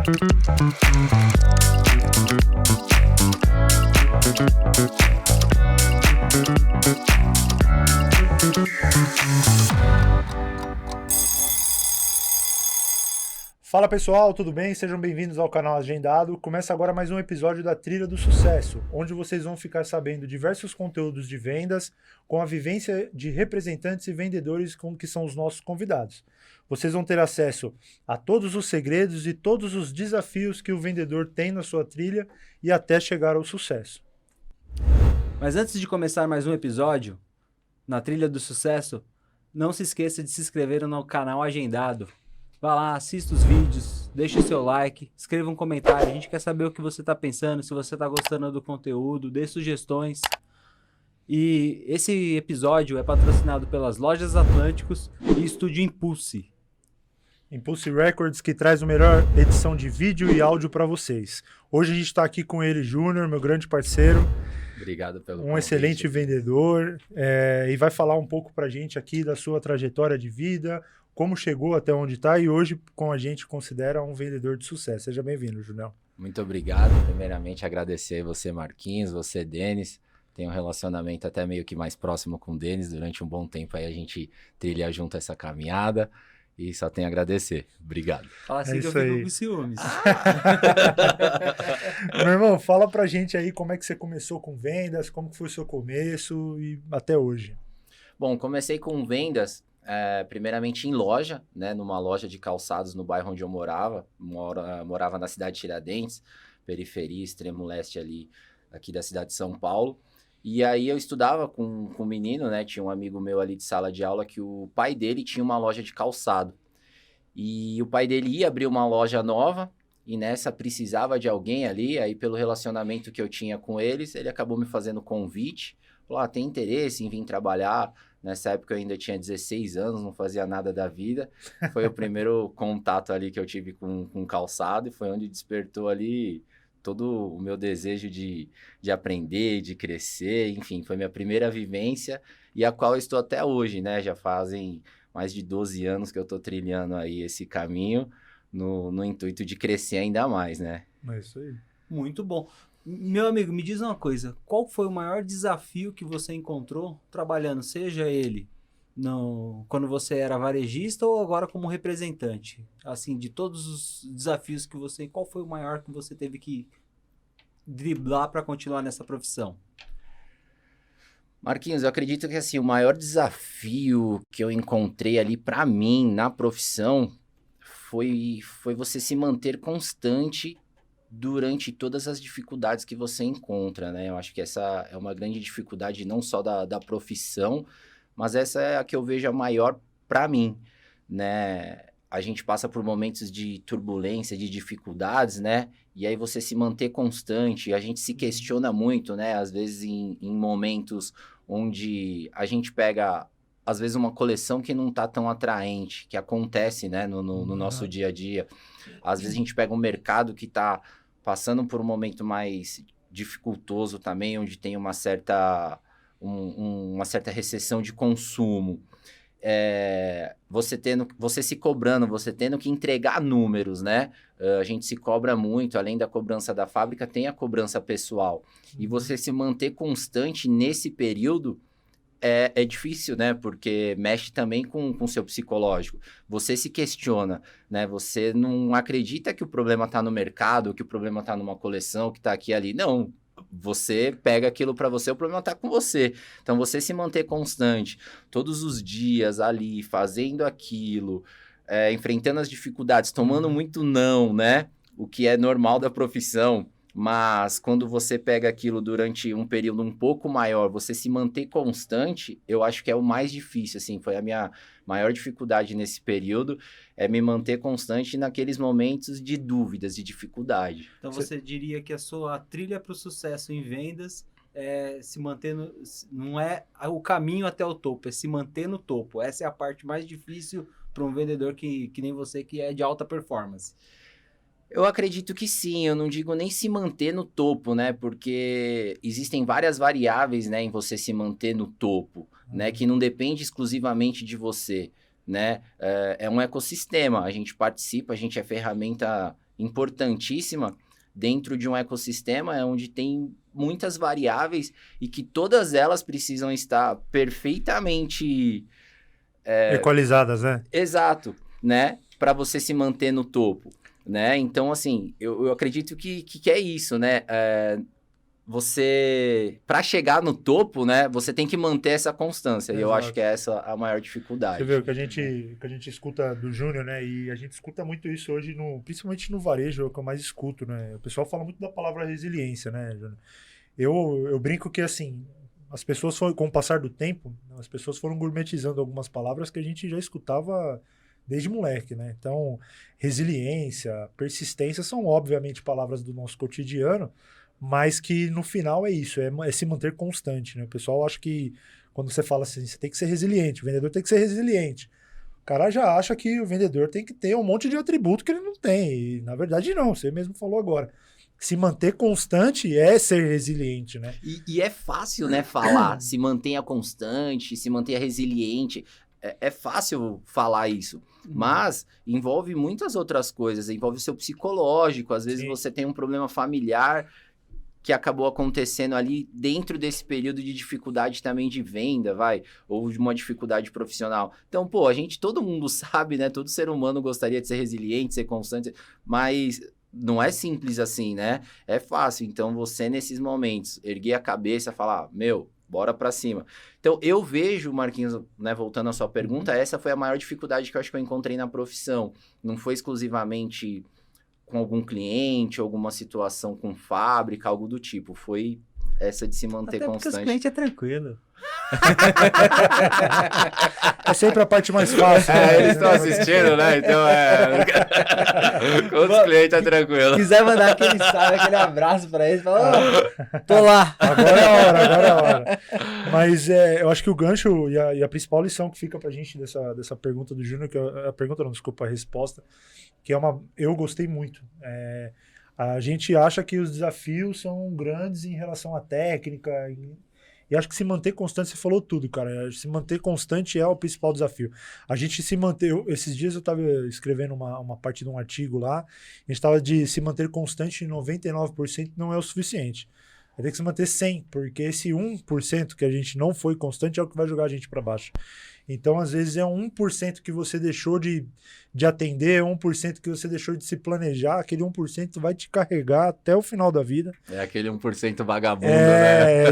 Fala pessoal, tudo bem? Sejam bem-vindos ao canal Agendado. Começa agora mais um episódio da Trilha do Sucesso, onde vocês vão ficar sabendo diversos conteúdos de vendas com a vivência de representantes e vendedores que são os nossos convidados. Vocês vão ter acesso a todos os segredos e todos os desafios que o vendedor tem na sua trilha e até chegar ao sucesso. Mas antes de começar mais um episódio, na Trilha do Sucesso, não se esqueça de se inscrever no canal Agendado. Vá lá, assista os vídeos, deixe o seu like, escreva um comentário, a gente quer saber o que você está pensando, se você está gostando do conteúdo, dê sugestões. E esse episódio é patrocinado pelas Lojas Atlânticos e Estúdio Impulse. Impulse Records, que traz a melhor edição de vídeo e áudio para vocês. Hoje a gente está aqui com ele, Júnior, meu grande parceiro. Obrigado pelo convite. convite. Excelente vendedor, e vai falar um pouco para a gente aqui da sua trajetória de vida, como chegou até onde está e hoje com a gente considera um vendedor de sucesso. Seja bem-vindo, Júnior. Muito obrigado. Primeiramente, agradecer você, Marquinhos, você, Denis. Tem um relacionamento até meio que mais próximo com o Denis. Durante um bom tempo aí a gente trilha junto essa caminhada e só tenho a agradecer. Obrigado. Fala assim que eu fico com ciúmes. Meu irmão, fala pra gente aí como é que você começou com vendas, como que foi o seu começo e até hoje. Bom, comecei com vendas... primeiramente em loja, né, numa loja de calçados no bairro onde eu morava na cidade de Tiradentes, periferia, extremo leste ali, aqui da cidade de São Paulo. E aí eu estudava com um menino, né, tinha um amigo meu ali de sala de aula que o pai dele tinha uma loja de calçado. E o pai dele ia abrir uma loja nova e nessa precisava de alguém ali, aí pelo relacionamento que eu tinha com eles, ele acabou me fazendo convite, falou, tem interesse em vir trabalhar. Nessa época eu ainda tinha 16 anos, não fazia nada da vida. Foi o primeiro contato ali que eu tive com calçado e foi onde despertou ali todo o meu desejo de aprender, de crescer. Enfim, foi minha primeira vivência e a qual eu estou até hoje, né? Já fazem mais de 12 anos que eu estou trilhando aí esse caminho no intuito de crescer ainda mais, né? É isso aí. Muito bom. Meu amigo, me diz uma coisa, qual foi o maior desafio que você encontrou trabalhando, seja ele quando você era varejista ou agora como representante? Assim, de todos os desafios que qual foi o maior que você teve que driblar para continuar nessa profissão? Marquinhos, eu acredito que assim, o maior desafio que eu encontrei ali para mim na profissão foi você se manter constante durante todas as dificuldades que você encontra, né? Eu acho que essa é uma grande dificuldade não só da profissão, mas essa é a que eu vejo a maior para mim, né? A gente passa por momentos de turbulência, de dificuldades, né? E aí você se manter constante, a gente se questiona muito, né? Às vezes em momentos onde a gente pega, às vezes, uma coleção que não tá tão atraente, que acontece, né? No nosso dia a dia. Às vezes a gente pega um mercado que tá passando por um momento mais dificultoso também, onde tem uma certa recessão de consumo. Você se cobrando, você tendo que entregar números, né? A gente se cobra muito, além da cobrança da fábrica, tem a cobrança pessoal. E você se manter constante nesse período é difícil, né? Porque mexe também com o seu psicológico. Você se questiona, né? Você não acredita que o problema está no mercado, que o problema está numa coleção, que está aqui e ali. Não, você pega aquilo para você, o problema está com você. Então, você se manter constante, todos os dias ali, fazendo aquilo, enfrentando as dificuldades, tomando muito não, né? O que é normal da profissão. Mas quando você pega aquilo durante um período um pouco maior, você se manter constante, eu acho que é o mais difícil, assim, foi a minha maior dificuldade nesse período, é me manter constante naqueles momentos de dúvidas, de dificuldade. Então você diria que a sua trilha para o sucesso em vendas é se manter, não é o caminho até o topo, é se manter no topo. Essa é a parte mais difícil para um vendedor que nem você, que é de alta performance. Eu acredito que sim, eu não digo nem se manter no topo, né? Porque existem várias variáveis, né, em você se manter no topo, né? Que não depende exclusivamente de você. né? É um ecossistema, a gente participa, a gente é ferramenta importantíssima dentro de um ecossistema onde tem muitas variáveis e que todas elas precisam estar perfeitamente... Equalizadas, né? Exato, né? Para você se manter no topo, né? Então, assim, eu acredito que é isso, né? Você, para chegar no topo, né? Você tem que manter essa constância. E eu acho que é essa a maior dificuldade. Você vê o que a gente escuta do Júnior, né? E a gente escuta muito isso hoje, principalmente no varejo, é o que eu mais escuto, né? O pessoal fala muito da palavra resiliência, né, Júnior? Eu brinco que, assim, as pessoas foram, com o passar do tempo, as pessoas foram gourmetizando algumas palavras que a gente já escutava desde moleque, né? Então, resiliência, persistência são, obviamente, palavras do nosso cotidiano, mas que no final é isso, é se manter constante, né? O pessoal acha que quando você fala assim, você tem que ser resiliente, o vendedor tem que ser resiliente. O cara já acha que o vendedor tem que ter um monte de atributo que ele não tem. E, na verdade, não, você mesmo falou agora. Se manter constante é ser resiliente, né? E é fácil, né, falar, se mantenha constante, se mantenha resiliente. É fácil falar isso, mas envolve muitas outras coisas. Envolve o seu psicológico, às vezes você tem um problema familiar que acabou acontecendo ali dentro desse período de dificuldade também de venda, ou de uma dificuldade profissional. Então, pô, todo mundo sabe, né? Todo ser humano gostaria de ser resiliente, ser constante, mas não é simples assim, né? É fácil. Então, você, nesses momentos, erguer a cabeça e falar, bora pra cima. Então, eu vejo, Marquinhos, né, voltando à sua pergunta, essa foi a maior dificuldade que eu acho que eu encontrei na profissão. Não foi exclusivamente com algum cliente, alguma situação com fábrica, algo do tipo. Foi essa de se manter Até constante. Porque os clientes é tranquilo. É sempre a parte mais fácil. Né? Eles estão assistindo, né? Então com os clientes é tranquilo. Se quiser mandar aquele abraço pra eles, fala, tô lá. Agora é a hora. Mas eu acho que o gancho e a principal lição que fica pra gente dessa pergunta do Júnior, que a pergunta não, desculpa, a resposta, que eu gostei muito. A gente acha que os desafios são grandes em relação à técnica, e acho que se manter constante, você falou tudo, cara. Se manter constante é o principal desafio. A gente se manter... Esses dias eu estava escrevendo uma parte de um artigo lá, a gente estava de se manter constante em 99% não é o suficiente. Vai ter que se manter 100%, porque esse 1% que a gente não foi constante é o que vai jogar a gente para baixo. Então, às vezes, é 1% que você deixou de atender, 1% que você deixou de se planejar, aquele 1% vai te carregar até o final da vida. É aquele 1% vagabundo, né?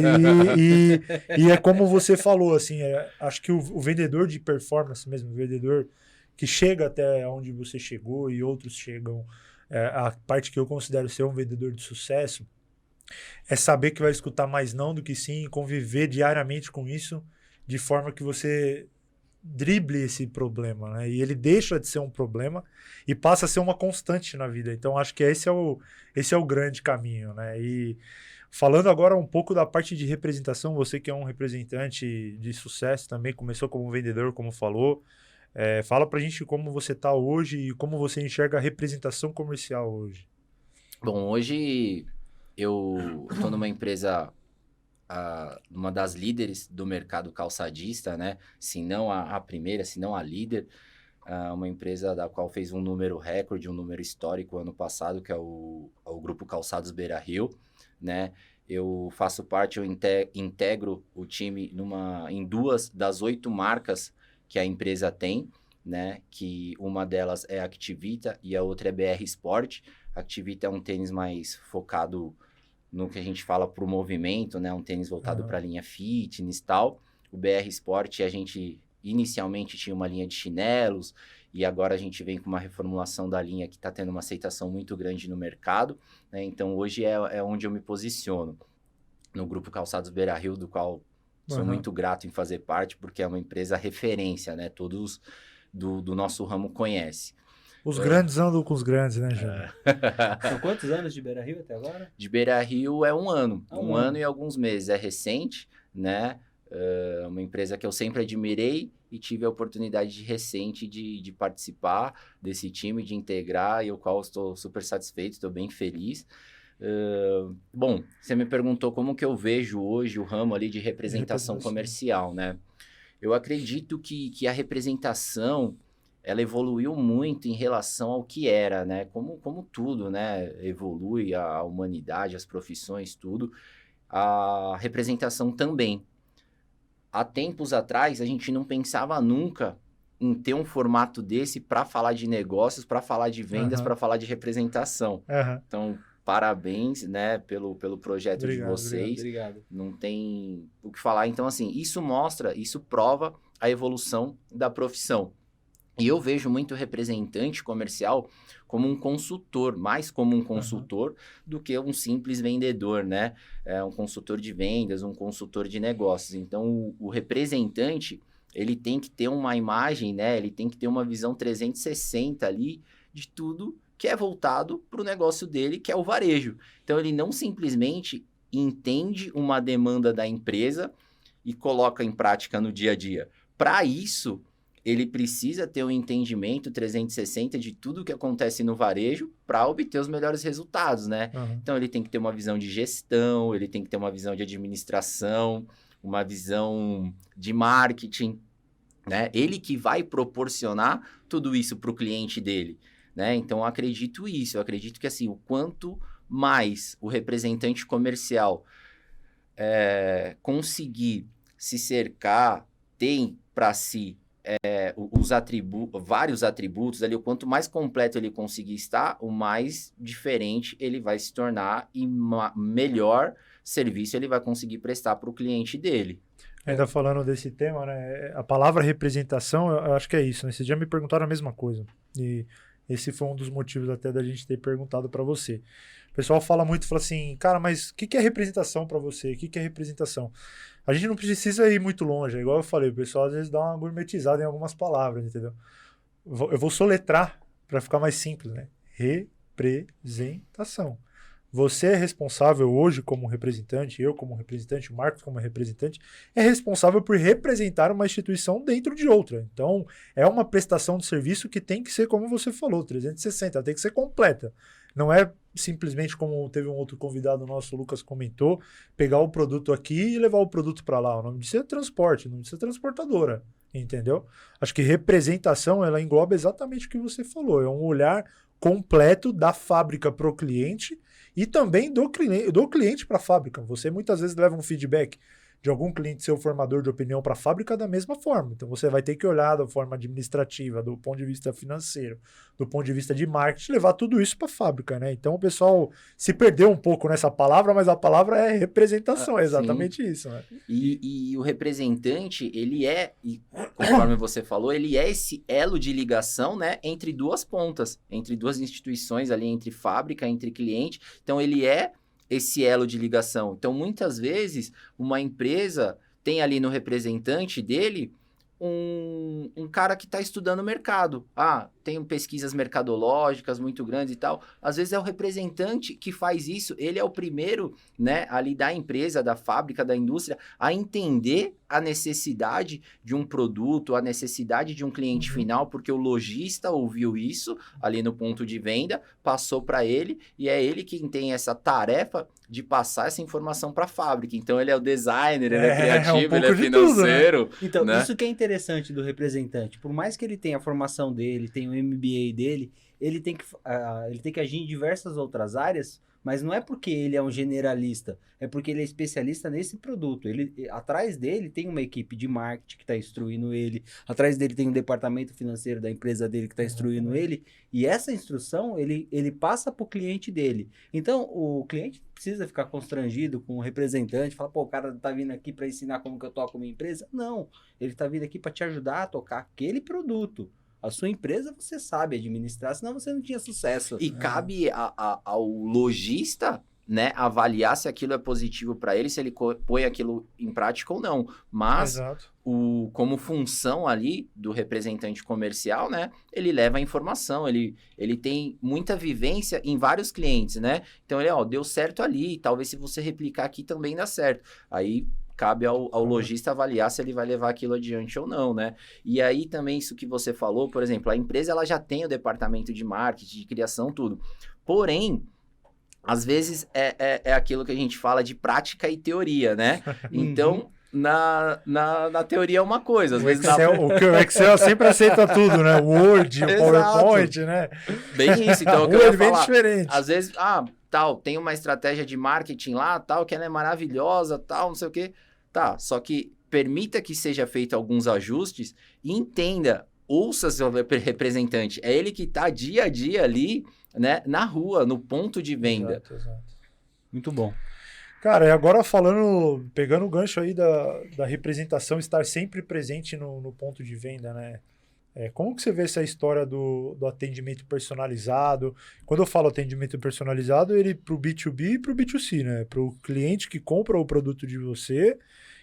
E é como você falou, assim, acho que o vendedor de performance mesmo, o vendedor que chega até onde você chegou e outros chegam, a parte que eu considero ser um vendedor de sucesso, é saber que vai escutar mais não do que sim, conviver diariamente com isso, de forma que você drible esse problema, né? E ele deixa de ser um problema e passa a ser uma constante na vida. Então, acho que esse é o grande caminho, né? E falando agora um pouco da parte de representação, você que é um representante de sucesso também, começou como vendedor, como falou, fala pra gente como você está hoje e como você enxerga a representação comercial hoje. Bom, hoje eu estou numa empresa, uma das líderes do mercado calçadista, né? Se não a primeira, se não a líder, uma empresa da qual fez um número recorde, um número histórico ano passado, que é o Grupo Calçados Beira-Rio, né? Eu faço parte, eu integro o time em 2 das 8 marcas que a empresa tem, né? Que uma delas é a Activita e a outra é BR Sport. A Activita é um tênis mais focado no que a gente fala para o movimento, né? Um tênis voltado para a linha fitness e tal. O BR Sport, a gente inicialmente tinha uma linha de chinelos e agora a gente vem com uma reformulação da linha que está tendo uma aceitação muito grande no mercado, né? Então, hoje é onde eu me posiciono, no Grupo Calçados Beira-Rio, do qual sou muito grato em fazer parte, porque é uma empresa referência, né? Todos do nosso ramo conhecem. Os grandes andam com os grandes, né, Júnior? São quantos anos de Beira-Rio até agora? De Beira-Rio é 1 ano. Um ano e alguns meses. É recente, né? Uma empresa que eu sempre admirei e tive a oportunidade recente de participar desse time, de integrar, e o qual estou super satisfeito, estou bem feliz. Bom, você me perguntou como que eu vejo hoje o ramo ali de representação comercial, né? Eu acredito que a representação, ela evoluiu muito em relação ao que era, né? Como tudo, né? Evolui a humanidade, as profissões, tudo. A representação também. Há tempos atrás, a gente não pensava nunca em ter um formato desse para falar de negócios, para falar de vendas, para falar de representação. Então, parabéns, né, pelo projeto Obrigado, de vocês. Obrigado. Não tem o que falar. Então, assim, isso prova a evolução da profissão. E eu vejo muito representante comercial como um consultor, mais como um consultor do que um simples vendedor, né? Um consultor de vendas, um consultor de negócios. Então, o representante, ele tem que ter uma imagem, né? Ele tem que ter uma visão 360 ali de tudo que é voltado para o negócio dele, que é o varejo. Então, ele não simplesmente entende uma demanda da empresa e coloca em prática no dia a dia. Para isso, ele precisa ter um entendimento 360 de tudo que acontece no varejo para obter os melhores resultados, né? Então, ele tem que ter uma visão de gestão, ele tem que ter uma visão de administração, uma visão de marketing, né? Ele que vai proporcionar tudo isso para o cliente dele, né? Então, eu acredito que, assim, o quanto mais o representante comercial conseguir se cercar, tem para si vários atributos ali, o quanto mais completo ele conseguir estar, o mais diferente ele vai se tornar e melhor serviço ele vai conseguir prestar para o cliente dele. Ainda falando desse tema, né? A palavra representação, eu acho que é isso, né? Vocês já me perguntaram a mesma coisa. E esse foi um dos motivos até da gente ter perguntado para você. O pessoal fala assim, cara, mas o que é representação para você? O que é representação? A gente não precisa ir muito longe, igual eu falei, o pessoal às vezes dá uma gourmetizada em algumas palavras, entendeu? Eu vou soletrar para ficar mais simples, né? Representação. Você é responsável hoje como representante, eu como representante, o Marcos como representante, é responsável por representar uma instituição dentro de outra. Então, é uma prestação de serviço que tem que ser, como você falou, 360, ela tem que ser completa. Não é simplesmente como teve um outro convidado nosso, o Lucas comentou, pegar o produto aqui e levar o produto para lá. O nome disso é transporte, o nome disso é transportadora, entendeu? Acho que representação, ela engloba exatamente o que você falou, é um olhar completo da fábrica para o cliente e também do cliente para a fábrica. Você muitas vezes leva um feedback de algum cliente seu formador de opinião para a fábrica da mesma forma. Então você vai ter que olhar da forma administrativa, do ponto de vista financeiro, do ponto de vista de marketing, levar tudo isso para a fábrica, né? Então o pessoal se perdeu um pouco nessa palavra, mas a palavra é representação, é exatamente isso, né? E o representante, ele conforme você falou, ele é esse elo de ligação, né, entre duas pontas, entre duas instituições ali, entre fábrica, entre cliente. Então ele é esse elo de ligação. Então, muitas vezes, uma empresa tem ali no representante dele um cara que está estudando o mercado. Tem pesquisas mercadológicas muito grandes e tal. Às vezes é o representante que faz isso. Ele é o primeiro, né, ali da empresa, da fábrica, da indústria, a entender a necessidade de um produto, a necessidade de um cliente final, porque o lojista ouviu isso ali no ponto de venda, passou para ele, e é ele quem tem essa tarefa de passar essa informação para a fábrica. Então, ele é o designer, ele é criativo, ele é financeiro. Tudo, né? Então, né? Isso que é interessante do representante. Por mais que ele tenha a formação dele, tenha o MBA dele, ele tem que agir em diversas outras áreas, mas não é porque ele é um generalista, é porque ele é especialista nesse produto. Atrás dele tem uma equipe de marketing que está instruindo ele, atrás dele tem um departamento financeiro da empresa dele que está instruindo ele, e essa instrução ele passa para o cliente dele. Então, o cliente precisa ficar constrangido com o representante, falar, o cara tá vindo aqui para ensinar como que eu toco minha empresa. Não, ele tá vindo aqui para te ajudar a tocar aquele produto. A sua empresa você sabe administrar, senão você não tinha sucesso. E cabe ao lojista, né, avaliar se aquilo é positivo para ele, se ele põe aquilo em prática ou não. Mas, como função ali do representante comercial, né, ele leva a informação, ele tem muita vivência em vários clientes, né? Então, deu certo ali, talvez se você replicar aqui também dá certo. Aí cabe ao lojista avaliar se ele vai levar aquilo adiante ou não, né? E aí também isso que você falou, por exemplo, a empresa ela já tem o departamento de marketing, de criação, tudo. Porém, às vezes é aquilo que a gente fala de prática e teoria, né? Então, na teoria é uma coisa. Às O vezes Excel sempre aceita tudo, né? O Word, o Exato. PowerPoint, né? Bem isso, então, o que O eu ia Word bem falar. diferente. Às vezes, tal, tem uma estratégia de marketing lá, tal, que ela é maravilhosa, tal, não sei o quê. Tá, só que permita que seja feito alguns ajustes e entenda, ouça seu representante. É ele que tá dia a dia ali, né, na rua, no ponto de venda. Exato. Muito bom. Cara, e agora pegando o gancho aí da representação estar sempre presente no ponto de venda, né? Como que você vê essa história do atendimento personalizado? Quando eu falo atendimento personalizado, ele para o B2B e para o B2C, né? Para o cliente que compra o produto de você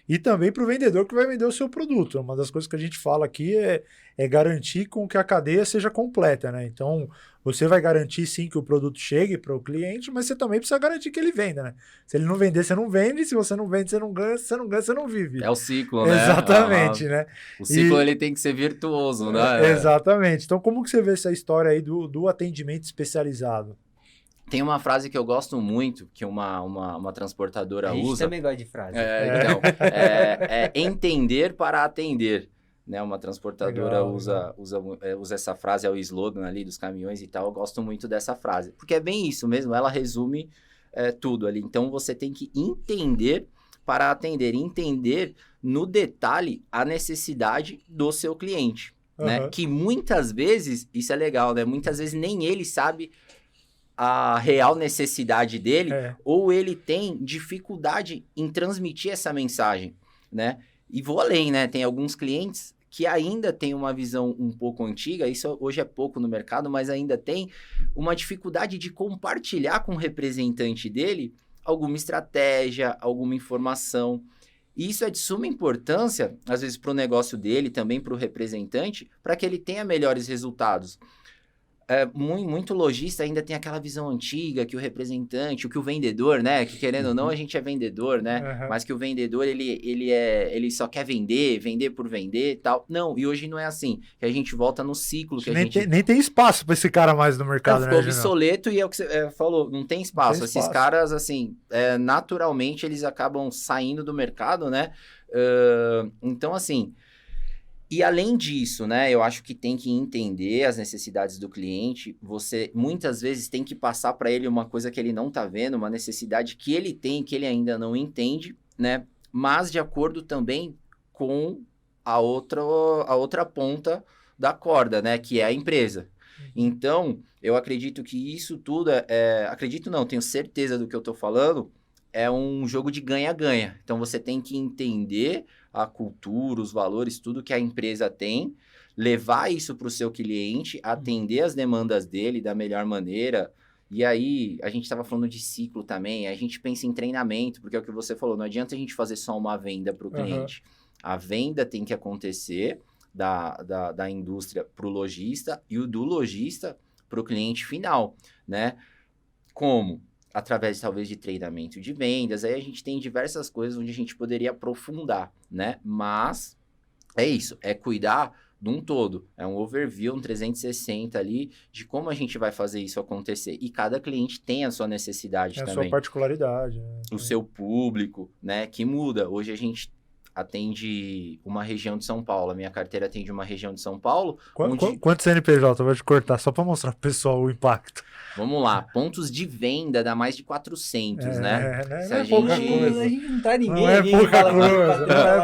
e também para o vendedor que vai vender o seu produto. Uma das coisas que a gente fala aqui é garantir com que a cadeia seja completa, né? Então, você vai garantir sim que o produto chegue para o cliente, mas você também precisa garantir que ele venda, né? Se ele não vender, você não vende. Se você não vende, você não ganha. Se você não ganha, você não vive. É o ciclo, né? Exatamente, né? O ciclo ele tem que ser virtuoso, né? Exatamente. Então, como que você vê essa história aí do atendimento especializado? Tem uma frase que eu gosto muito, que uma transportadora A gente usa. também gosta de frase. Então, é entender para atender. Né? Uma transportadora Legal. usa essa frase, é o slogan ali dos caminhões e tal. Eu gosto muito dessa frase, porque é bem isso mesmo, ela resume tudo ali. Então, você tem que entender para atender, entender no detalhe a necessidade do seu cliente. Né? Que muitas vezes, isso é legal, né? Muitas vezes nem ele sabe a real necessidade dele, ou ele tem dificuldade em transmitir essa mensagem, né? E vou além, né? Tem alguns clientes que ainda têm uma visão um pouco antiga, isso hoje é pouco no mercado, mas ainda tem uma dificuldade de compartilhar com o representante dele alguma estratégia, alguma informação. E isso é de suma importância, às vezes, para o negócio dele, também para o representante, para que ele tenha melhores resultados. Muito lojista ainda tem aquela visão antiga que o representante, que o vendedor, né? Que querendo ou não, a gente é vendedor, né? Mas que o vendedor, ele só quer vender por vender e tal. Não, e hoje não é assim. Que a gente volta no ciclo que nem tem espaço para esse cara mais no mercado, ficou né? obsoleto e é o que você falou, não tem espaço. Não tem Esses espaço. caras, assim, naturalmente eles acabam saindo do mercado, né? Então, assim... E além disso, né, eu acho que tem que entender as necessidades do cliente. Você muitas vezes tem que passar para ele uma coisa que ele não está vendo, uma necessidade que ele tem, que ele ainda não entende, né? Mas de acordo também com a outra ponta da corda, né, que é a empresa. Então, eu acredito que isso tudo acredito não, tenho certeza do que eu estou falando, é um jogo de ganha-ganha. Então, você tem que entender a cultura, os valores, tudo que a empresa tem, levar isso para o seu cliente, atender as demandas dele da melhor maneira. E aí, a gente estava falando de ciclo também, a gente pensa em treinamento, porque é o que você falou, não adianta a gente fazer só uma venda para o cliente. A venda tem que acontecer da indústria para o lojista e o do lojista para o cliente final, né? Como? Através, talvez, de treinamento de vendas. Aí a gente tem diversas coisas onde a gente poderia aprofundar, né? Mas é isso, é cuidar de um todo. É um overview, um 360 ali, de como a gente vai fazer isso acontecer. E cada cliente tem a sua necessidade também. A sua particularidade. Né? O seu público, né? Que muda. Hoje a gente atende uma região de São Paulo. A minha carteira atende uma região de São Paulo. Quantos CNPJ? Eu vou te cortar, só para mostrar pro pessoal o impacto. Vamos lá, pontos de venda dá mais de 400, né? Se a gente... A gente não tá ninguém. Não é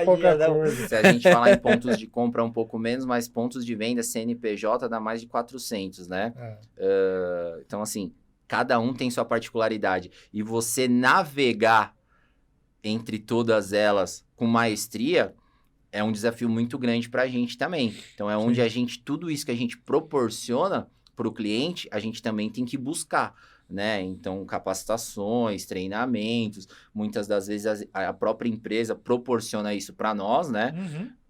pouca coisa. Se a gente falar em pontos de compra um pouco menos, mas pontos de venda CNPJ dá mais de 400, né? Então, assim, cada um tem sua particularidade. E você navegar entre todas elas com maestria é um desafio muito grande para a gente também. Então, é onde tudo isso que a gente proporciona para o cliente, a gente também tem que buscar, né? Então, capacitações, treinamentos, muitas das vezes a própria empresa proporciona isso para nós, né?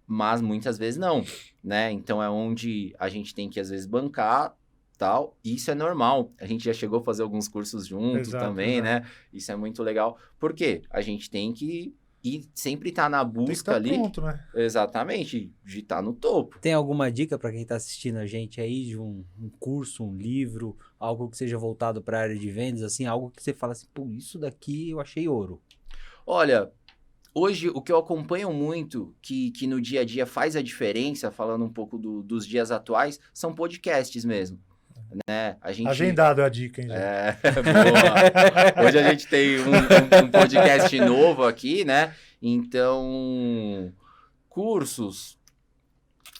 Mas muitas vezes não, né? Então, é onde a gente tem que, às vezes, bancar, tal. Isso é normal. A gente já chegou a fazer alguns cursos juntos também, né? Isso é muito legal. Por quê? A gente tem que e sempre tá na busca ali. Pronto, né? Exatamente, de estar no topo. Tem alguma dica para quem tá assistindo a gente aí de um curso, um livro, algo que seja voltado para a área de vendas, assim, algo que você fala assim, pô, isso daqui eu achei ouro. Olha, Hoje, o que eu acompanho muito, que no dia a dia faz a diferença, falando um pouco dos dias atuais, são podcasts mesmo, né? A gente... Agendado é a dica, hein, gente? Boa. Hoje a gente tem um podcast novo aqui, né? Então, cursos...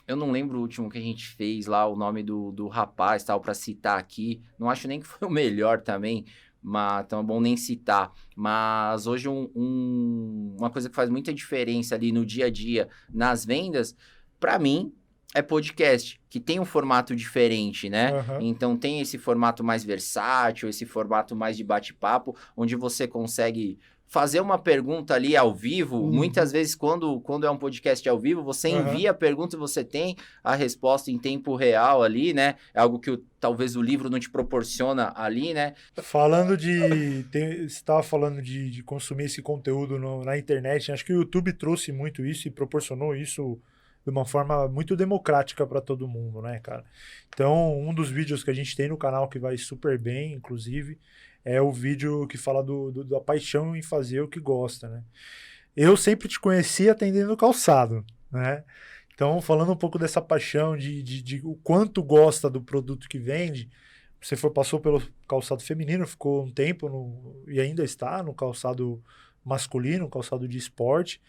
Eu não lembro o último que a gente fez lá, o nome do rapaz, tal, para citar aqui. Não acho nem que foi o melhor também, mas então é bom nem citar. Mas hoje uma coisa que faz muita diferença ali no dia a dia, nas vendas, para mim, é podcast, que tem um formato diferente, né? Aham. Então tem esse formato mais versátil, esse formato mais de bate-papo, onde você consegue fazer uma pergunta ali ao vivo. Muitas vezes, quando é um podcast ao vivo, você envia a pergunta e você tem a resposta em tempo real ali, né? É algo que talvez o livro não te proporciona ali, né? Falando de... Você estava falando de consumir esse conteúdo na internet, acho que o YouTube trouxe muito isso e proporcionou isso de uma forma muito democrática para todo mundo, né, cara? Então, um dos vídeos que a gente tem no canal que vai super bem, inclusive, é o vídeo que fala da paixão em fazer o que gosta, né? Eu sempre te conheci atendendo calçado, né? Então, falando um pouco dessa paixão de o quanto gosta do produto que vende, você passou pelo calçado feminino, ficou um tempo e ainda está no calçado masculino, calçado de esporte.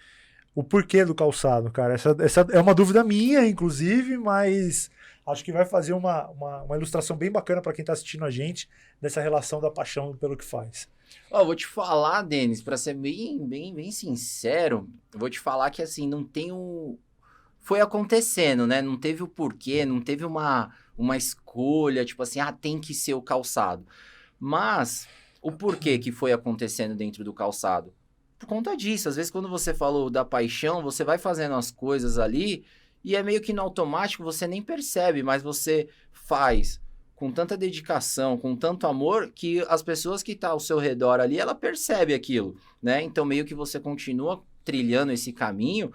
O porquê do calçado, cara? Essa é uma dúvida minha, inclusive, mas acho que vai fazer uma ilustração bem bacana para quem está assistindo a gente dessa relação da paixão pelo que faz. Ó, vou te falar, Denis, para ser bem sincero, vou te falar que assim, não tem foi acontecendo, né? Não teve o porquê, não teve uma escolha, tipo assim, tem que ser o calçado. Mas o porquê que foi acontecendo dentro do calçado? Por conta disso, às vezes quando você falou da paixão, você vai fazendo as coisas ali e é meio que no automático, você nem percebe, mas você faz com tanta dedicação, com tanto amor, que as pessoas que estão ao seu redor ali, ela percebe aquilo, né? Então meio que você continua trilhando esse caminho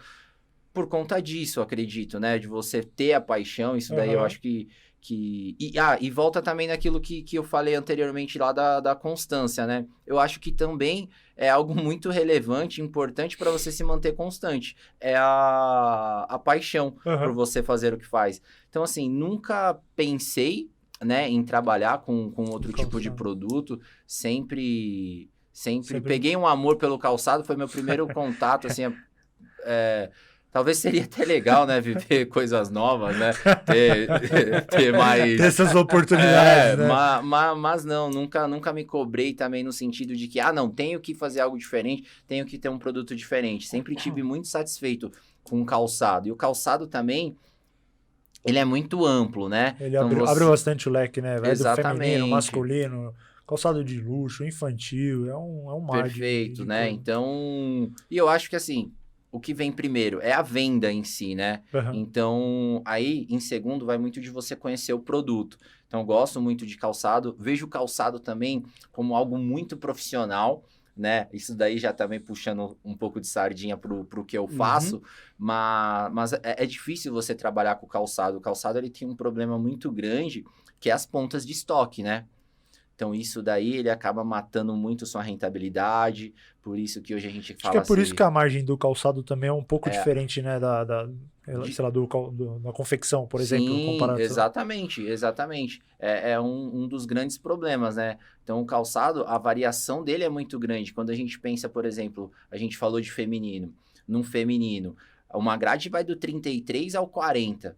por conta disso, eu acredito, né? De você ter a paixão, isso daí eu acho que... E volta também naquilo que eu falei anteriormente lá da constância, né? Eu acho que também é algo muito relevante, importante para você se manter constante. É a paixão por você fazer o que faz. Então, assim, nunca pensei, né, em trabalhar com outro tipo de produto. Sempre peguei um amor pelo calçado, foi meu primeiro contato, assim, talvez seria até legal, né, viver coisas novas, né, ter mais... Ter essas oportunidades, né? Mas não, nunca me cobrei também no sentido de que, não, tenho que fazer algo diferente, tenho que ter um produto diferente. Sempre tive muito satisfeito com o calçado. E o calçado também, ele é muito amplo, né? Ele abre bastante o leque, né? Vai do feminino, masculino... Calçado de luxo, infantil, é um mar. Perfeito, né? Então, e eu acho que assim, o que vem primeiro é a venda em si, né? Então, aí, em segundo, vai muito de você conhecer o produto. Então, eu gosto muito de calçado, vejo o calçado também como algo muito profissional, né? Isso daí já também puxando um pouco de sardinha pro que eu faço, mas é difícil você trabalhar com o calçado. O calçado, ele tem um problema muito grande, que é as pontas de estoque, né? Então, isso daí, ele acaba matando muito sua rentabilidade, por isso que hoje a gente fala Acho que é por isso que a margem do calçado também é um pouco diferente, né, da confecção, por exemplo. Sim, exatamente. É um dos grandes problemas, né? Então, o calçado, a variação dele é muito grande. Quando a gente pensa, por exemplo, a gente falou de feminino. Num feminino, uma grade vai do 33 ao 40,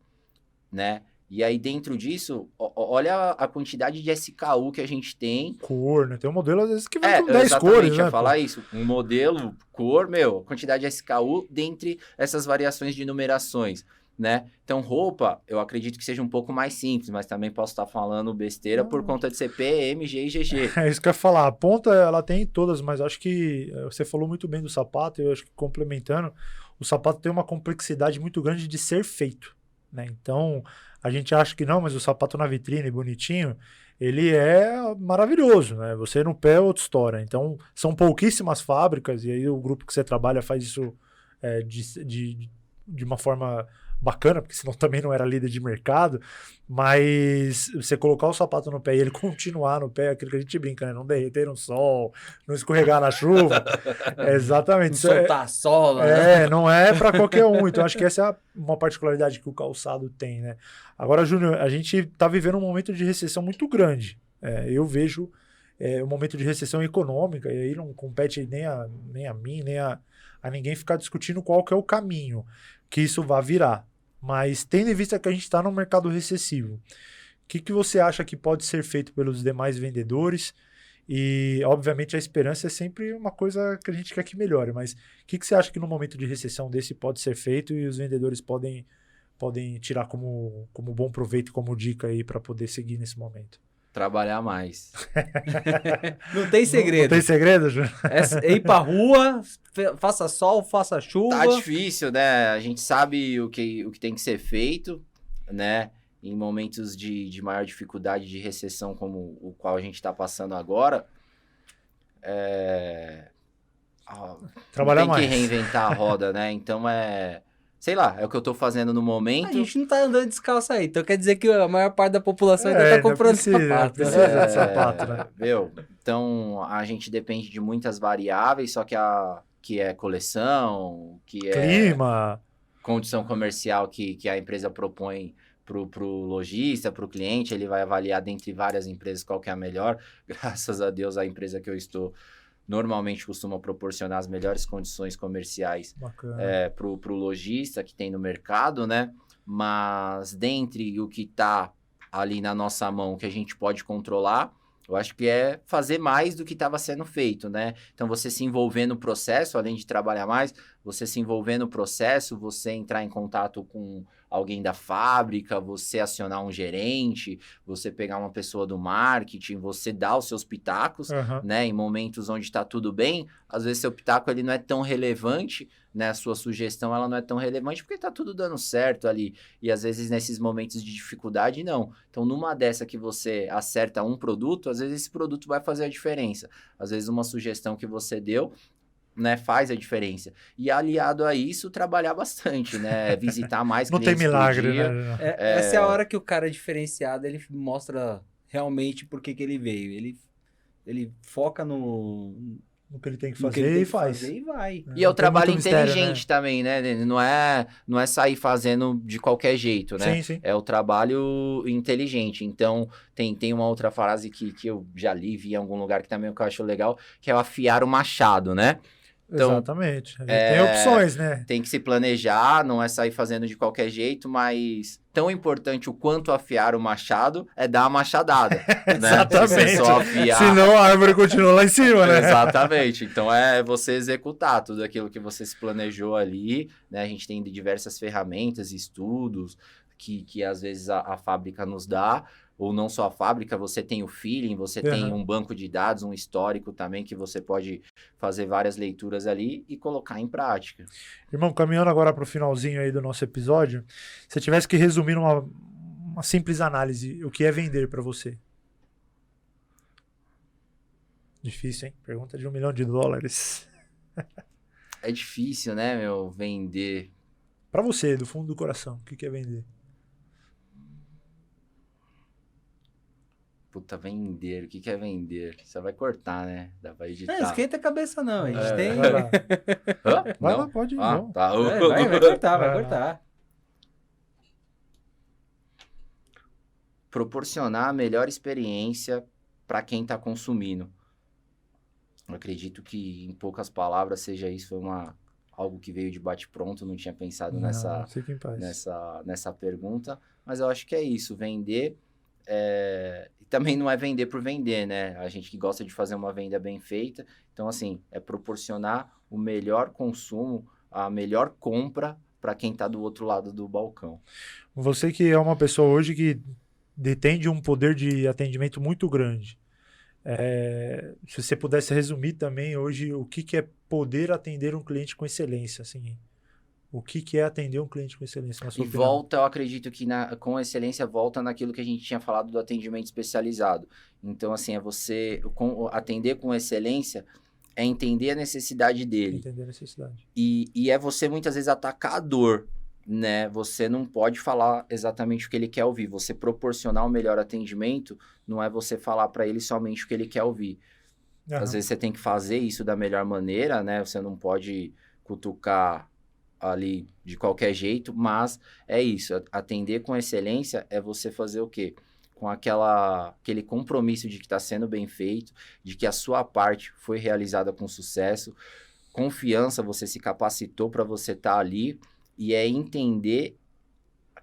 né? E aí, dentro disso, olha a quantidade de SKU que a gente tem. Cor, né? Tem um modelo, às vezes, que vai com 10 cores, né? Eu ia falar isso. Um modelo, cor, quantidade de SKU dentre essas variações de numerações, né? Então, roupa, eu acredito que seja um pouco mais simples, mas também posso estar falando besteira por conta de CP, M, G e GG. É isso que eu ia falar. A ponta, ela tem todas, mas acho que você falou muito bem do sapato, eu acho que complementando, o sapato tem uma complexidade muito grande de ser feito, né? Então... A gente acha que não, mas o sapato na vitrine, bonitinho, ele é maravilhoso, né? Você no pé é outra história. Então, são pouquíssimas fábricas, e aí o grupo que você trabalha faz isso de uma forma bacana, porque senão também não era líder de mercado, mas você colocar o sapato no pé e ele continuar no pé, aquilo que a gente brinca, né? Não derreter no sol, não escorregar na chuva. Exatamente. Não soltar a sola, né? Não é para qualquer um. Então, acho que essa é uma particularidade que o calçado tem, né? Agora, Júnior, a gente está vivendo um momento de recessão muito grande. Eu vejo um momento de recessão econômica, e aí não compete nem a mim, nem a ninguém ficar discutindo qual que é o caminho que isso vai virar. Mas tendo em vista que a gente está num mercado recessivo, o que você acha que pode ser feito pelos demais vendedores? E, obviamente, a esperança é sempre uma coisa que a gente quer que melhore, mas o que você acha que no momento de recessão desse pode ser feito e os vendedores podem tirar como bom proveito, como dica aí para poder seguir nesse momento? Trabalhar mais. Não tem segredo. Não tem segredo, Júnior? É ir pra rua, faça sol, faça chuva. Tá difícil, né? A gente sabe o que tem que ser feito, né? Em momentos de maior dificuldade de recessão como o qual a gente está passando agora. Trabalhar tem mais. que reinventar a roda, né? Então sei lá, é o que eu tô fazendo no momento. A gente não tá andando descalço aí, então quer dizer que a maior parte da população ainda tá comprando sapato. Precisa de sapato, né? Então, a gente depende de muitas variáveis, só que é coleção, que é clima, condição comercial que a empresa propõe pro lojista, pro cliente, ele vai avaliar dentre várias empresas qual que é a melhor. Graças a Deus, a empresa que eu estou normalmente costuma proporcionar as melhores condições comerciais pro lojista que tem no mercado, né? Mas dentre o que está ali na nossa mão, que a gente pode controlar, eu acho que é fazer mais do que estava sendo feito, né? Então, você se envolver no processo, além de trabalhar mais, você se envolver no processo, você entrar em contato com alguém da fábrica, você acionar um gerente, você pegar uma pessoa do marketing, você dar os seus pitacos, né? Em momentos onde está tudo bem, às vezes seu pitaco ele não é tão relevante, né? A sua sugestão ela não é tão relevante porque está tudo dando certo ali. E às vezes nesses momentos de dificuldade, não. Então, numa dessa que você acerta um produto, às vezes esse produto vai fazer a diferença. Às vezes uma sugestão que você deu, né, faz a diferença. E aliado a isso, trabalhar bastante, né? Visitar mais não clientes tem milagre, por dia. né? Essa é a hora que o cara é diferenciado, ele mostra realmente por que ele veio. Ele foca no que ele tem que fazer e faz. E vai. E é o trabalho inteligente mistério, também, né? Não é sair fazendo de qualquer jeito, né? Sim, sim. É o trabalho inteligente. Então, tem uma outra frase que eu já vi em algum lugar que também eu acho legal, que é o afiar o machado, né? Então, exatamente. Tem opções, né? Tem que se planejar, não é sair fazendo de qualquer jeito, mas tão importante o quanto afiar o machado é dar a machadada. Né? Exatamente. Só afiar. Senão a árvore continua lá em cima, né? Exatamente. Então é você executar tudo aquilo que você se planejou ali, né? A gente tem diversas ferramentas, estudos que às vezes a fábrica nos dá, ou não só a fábrica, você tem o feeling, você tem um banco de dados, um histórico também, que você pode fazer várias leituras ali e colocar em prática. Irmão, caminhando agora para o finalzinho aí do nosso episódio, se você tivesse que resumir numa simples análise, o que é vender para você? Difícil, hein? Pergunta de $1 milhão. É difícil, né, vender. Para você, do fundo do coração, o que é vender? Puta, vender. O que é vender? Você vai cortar, né? Dá pra editar. Não esquenta a cabeça não, a gente tem... Vai lá. Vai Não? lá, pode ir. Ah, tá. Vai cortar. Proporcionar a melhor experiência para quem está consumindo. Eu acredito que, em poucas palavras, seja isso. Foi algo que veio de bate-pronto, não tinha pensado nessa pergunta. Mas eu acho que é isso, vender... também não é vender por vender, né? A gente que gosta de fazer uma venda bem feita. Então, assim, é proporcionar o melhor consumo, a melhor compra para quem está do outro lado do balcão. Você que é uma pessoa hoje que detém de um poder de atendimento muito grande. Se você pudesse resumir também hoje o que é poder atender um cliente com excelência, assim... O que é atender um cliente com excelência, na sua opinião? Eu acredito que com excelência volta naquilo que a gente tinha falado do atendimento especializado. Então, assim, atender com excelência é entender a necessidade dele. Entender a necessidade. E é você, muitas vezes, atacar a dor, né, você não pode falar exatamente o que ele quer ouvir. Você proporcionar o melhor atendimento não é você falar para ele somente o que ele quer ouvir. Às vezes você tem que fazer isso da melhor maneira, né? Você não pode cutucar ali de qualquer jeito, mas é isso. Atender com excelência é você fazer o quê? Com aquele compromisso de que está sendo bem feito, de que a sua parte foi realizada com sucesso, confiança, você se capacitou para você estar ali, e é entender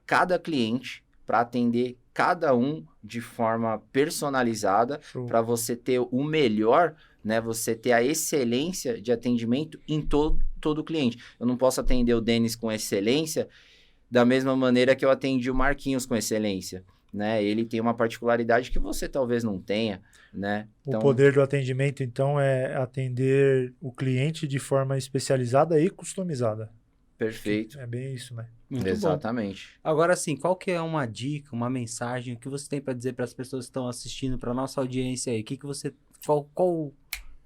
cada cliente para atender cada um de forma personalizada, para você ter o melhor, né? Você ter a excelência de atendimento em todo cliente. Eu não posso atender o Denis com excelência da mesma maneira que eu atendi o Marquinhos com excelência, né? Ele tem uma particularidade que você talvez não tenha, né? Então, o poder do atendimento, então, é atender o cliente de forma especializada e customizada. Perfeito. É bem isso, né? Muito Exatamente. bom. Agora, assim, qual que é uma dica, uma mensagem que você tem para dizer para as pessoas que estão assistindo, para nossa audiência aí? Qual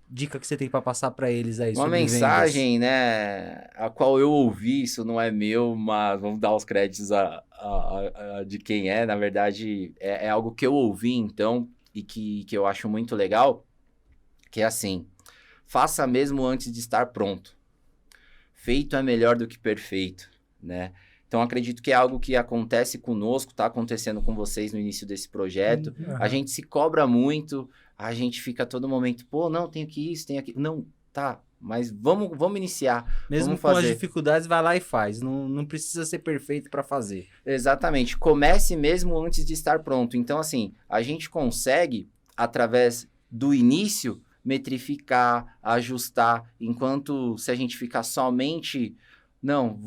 dica que você tem para passar para eles aí? Uma mensagem, né, a qual eu ouvi, isso não é meu, mas vamos dar os créditos de quem é. Na verdade, é algo que eu ouvi, então, e que eu acho muito legal, que é assim: faça mesmo antes de estar pronto. Feito é melhor do que perfeito, né? Então, acredito que é algo que acontece conosco, tá acontecendo com vocês no início desse projeto. A gente se cobra muito, a gente fica a todo momento, pô, não, tenho que isso, tenho aquilo. Não, tá, mas vamos iniciar. Mesmo vamos com fazer. as dificuldades, vai lá e faz. Não precisa ser perfeito para fazer. Exatamente. Comece mesmo antes de estar pronto. Então, assim, a gente consegue, através do início, metrificar, ajustar, enquanto se a gente ficar somente... Não,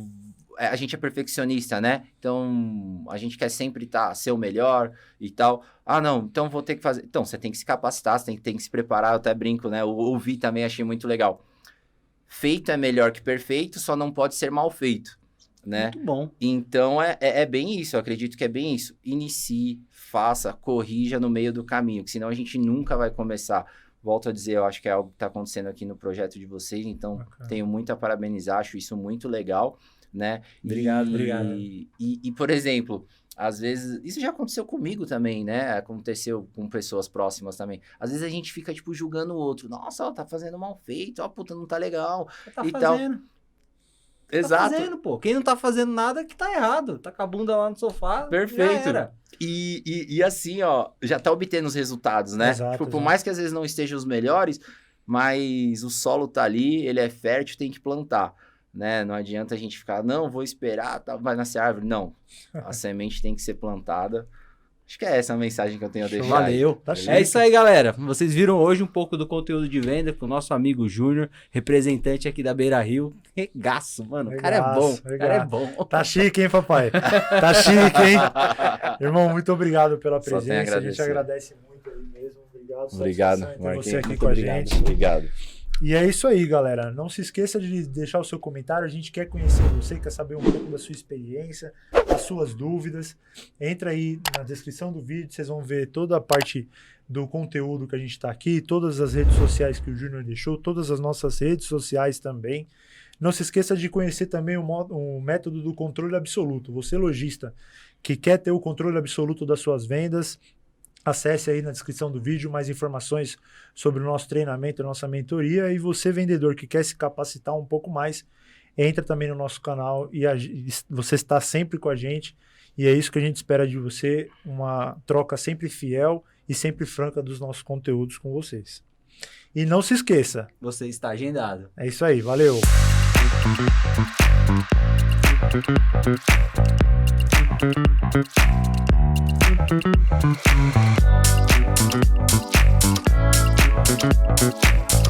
a gente é perfeccionista, né? Então, a gente quer sempre ser o melhor e tal. Ah, não, então vou ter que fazer... Então, você tem que se capacitar, você tem que se preparar, eu até brinco, né? Eu ouvi também, achei muito legal. Feito é melhor que perfeito, só não pode ser mal feito, né? Muito bom. Então, é bem isso, eu acredito que é bem isso. Inicie, faça, corrija no meio do caminho, que senão a gente nunca vai começar. Volto a dizer, eu acho que é algo que está acontecendo aqui no projeto de vocês, então tenho muito a parabenizar, acho isso muito legal, né? Obrigado. E, por exemplo, às vezes, isso já aconteceu comigo também, né? Aconteceu com pessoas próximas também. Às vezes a gente fica, tipo, julgando o outro. Nossa, ó, tá fazendo mal feito, ó, puta, não tá legal. Tá e fazendo. Tal. Exato. Tá fazendo, pô. Quem não tá fazendo nada que tá errado. Tá com a bunda lá no sofá. Perfeito. Já era. E assim, ó, já tá obtendo os resultados, né? Exato, tipo, por mais que às vezes não estejam os melhores, mas o solo tá ali, ele é fértil, tem que plantar, né? Não adianta a gente ficar, não, vou esperar, tá, vai nascer árvore. Não, a semente tem que ser plantada. Acho que é essa a mensagem que eu tenho a deixar. Valeu. Tá É isso aí, galera. Vocês viram hoje um pouco do conteúdo de venda com o nosso amigo Júnior, representante aqui da Beira Rio. Regaço, mano. O cara é bom. O cara é bom. Tá chique, hein, papai? Tá chique, hein? Irmão, muito obrigado pela presença. A gente agradece muito aí mesmo. Obrigado, Marquinhos. Você aqui muito com a obrigado. gente. Obrigado. E é isso aí, galera. Não se esqueça de deixar o seu comentário. A gente quer conhecer você, quer saber um pouco da sua experiência, das suas dúvidas. Entra aí na descrição do vídeo, vocês vão ver toda a parte do conteúdo que a gente está aqui, todas as redes sociais que o Júnior deixou, todas as nossas redes sociais também. Não se esqueça de conhecer também o método do controle absoluto. Você, lojista, que quer ter o controle absoluto das suas vendas, acesse aí na descrição do vídeo mais informações sobre o nosso treinamento, a nossa mentoria. E você, vendedor, que quer se capacitar um pouco mais, entra também no nosso canal e você está sempre com a gente. E é isso que a gente espera de você, uma troca sempre fiel e sempre franca dos nossos conteúdos com vocês. E não se esqueça. Você está agendado. É isso aí, valeu! Thank you.